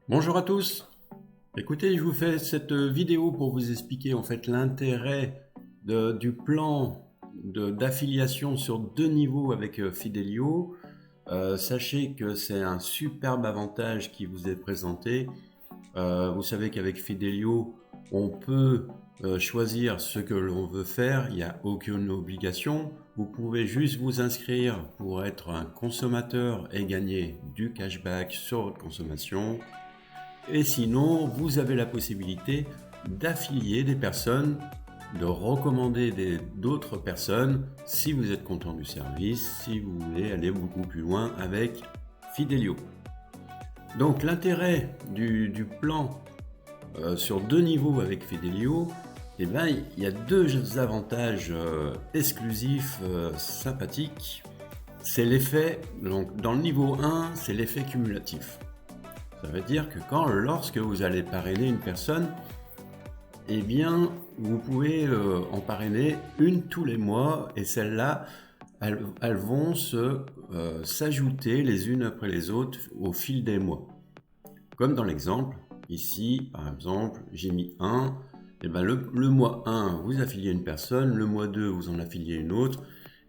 Bonjour à tous. Écoutez, je vous fais cette vidéo pour vous expliquer en fait l'intérêt du plan d'affiliation sur 2 niveaux avec Fidelio. Sachez que c'est un superbe avantage qui vous est présenté. Vous savez qu'avec Fidelio, on peut choisir ce que l'on veut faire, il n'y a aucune obligation. Vous pouvez juste vous inscrire pour être un consommateur et gagner du cashback sur votre consommation. Et sinon, vous avez la possibilité d'affilier des personnes, de recommander d'autres personnes si vous êtes content du service, si vous voulez aller beaucoup plus loin avec Fidelio. Donc l'intérêt du plan sur 2 niveaux avec Fidelio, eh ben, il y a 2 avantages exclusifs sympathiques. C'est l'effet, donc dans le niveau 1, c'est l'effet cumulatif. Ça veut dire que lorsque vous allez parrainer une personne, eh bien, vous pouvez en parrainer une tous les mois et celles-là, elles vont s'ajouter les unes après les autres au fil des mois. Comme dans l'exemple, ici, par exemple, j'ai mis 1. Et ben le mois 1, vous affiliez une personne, le mois 2, vous en affiliez une autre.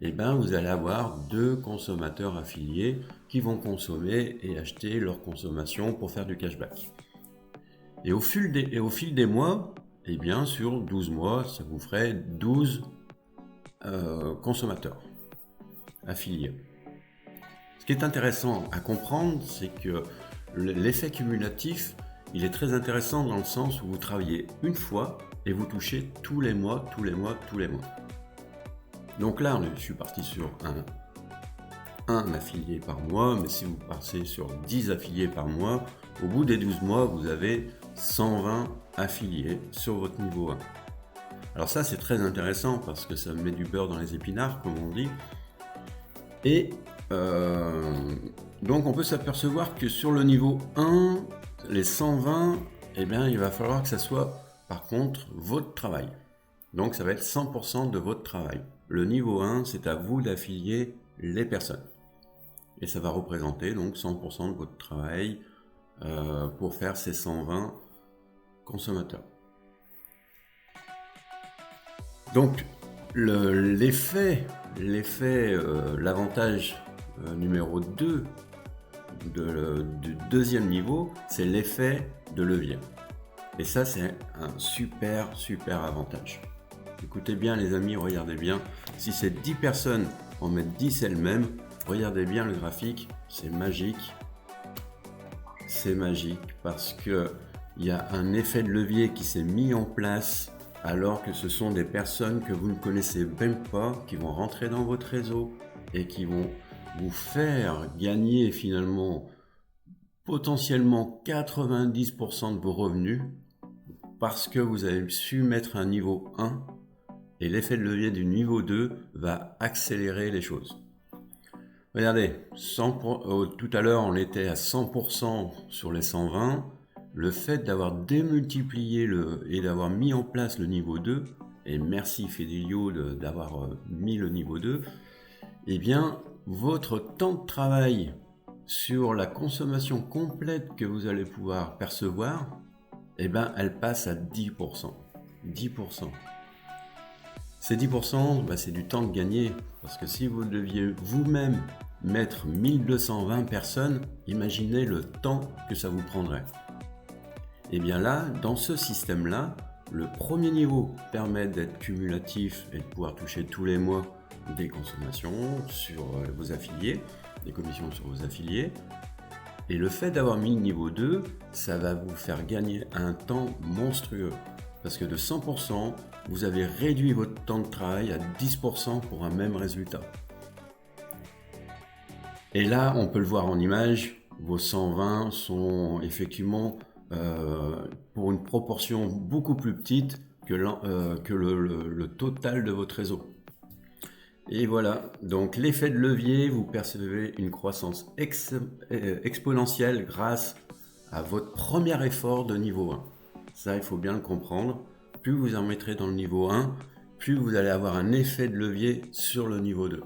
Et ben vous allez avoir 2 consommateurs affiliés qui vont consommer et acheter leur consommation pour faire du cashback. Et au fil des mois, et bien sur 12 mois, ça vous ferait 12 consommateurs affiliés. Ce qui est intéressant à comprendre, c'est que l'effet cumulatif, il est très intéressant dans le sens où vous travaillez une fois et vous touchez tous les mois. Donc là, je suis parti sur un affilié par mois, mais si vous partez sur 10 affiliés par mois, au bout des 12 mois, vous avez 120 affiliés sur votre niveau 1. Alors ça, c'est très intéressant parce que ça met du beurre dans les épinards, comme on dit. Et donc, on peut s'apercevoir que sur le niveau 1, les 120, eh bien, il va falloir que ça soit, par contre, votre travail. Donc, ça va être 100% de votre travail. Le niveau 1, c'est à vous d'affilier les personnes. Et ça va représenter donc 100% de votre travail pour faire ces 120 consommateurs. Donc, l'avantage numéro 2 du deuxième niveau, c'est l'effet de levier. Et ça, c'est un super avantage. Écoutez bien les amis, regardez bien. Si c'est 10 personnes en mettent 10 elles-mêmes, regardez bien le graphique, c'est magique. C'est magique parce que il y a un effet de levier qui s'est mis en place alors que ce sont des personnes que vous ne connaissez même pas qui vont rentrer dans votre réseau et qui vont vous faire gagner finalement potentiellement 90% de vos revenus parce que vous avez su mettre un niveau 1 et l'effet de levier du niveau 2 va accélérer les choses. Regardez, tout à l'heure on était à 100% sur les 120. Le fait d'avoir démultiplié et d'avoir mis en place le niveau 2, et merci Fidelio d'avoir mis le niveau 2, eh bien votre temps de travail sur la consommation complète que vous allez pouvoir percevoir, eh bien elle passe à 10%. 10%. Ces 10%, c'est du temps de gagner, parce que si vous deviez vous-même mettre 1220 personnes, imaginez le temps que ça vous prendrait. Et bien là, dans ce système-là, le premier niveau permet d'être cumulatif et de pouvoir toucher tous les mois des consommations sur vos affiliés, des commissions sur vos affiliés. Et le fait d'avoir mis le niveau 2, ça va vous faire gagner un temps monstrueux. Parce que de 100%, vous avez réduit votre temps de travail à 10% pour un même résultat. Et là, on peut le voir en image, vos 120 sont effectivement pour une proportion beaucoup plus petite que le total de votre réseau. Et voilà, donc l'effet de levier, vous percevez une croissance exponentielle grâce à votre premier effort de niveau 1. Ça, il faut bien le comprendre. Plus vous en mettrez dans le niveau 1, plus vous allez avoir un effet de levier sur le niveau 2.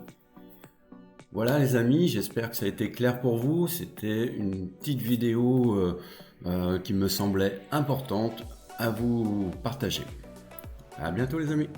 Voilà les amis, j'espère que ça a été clair pour vous. C'était une petite vidéo qui me semblait importante à vous partager. À bientôt les amis.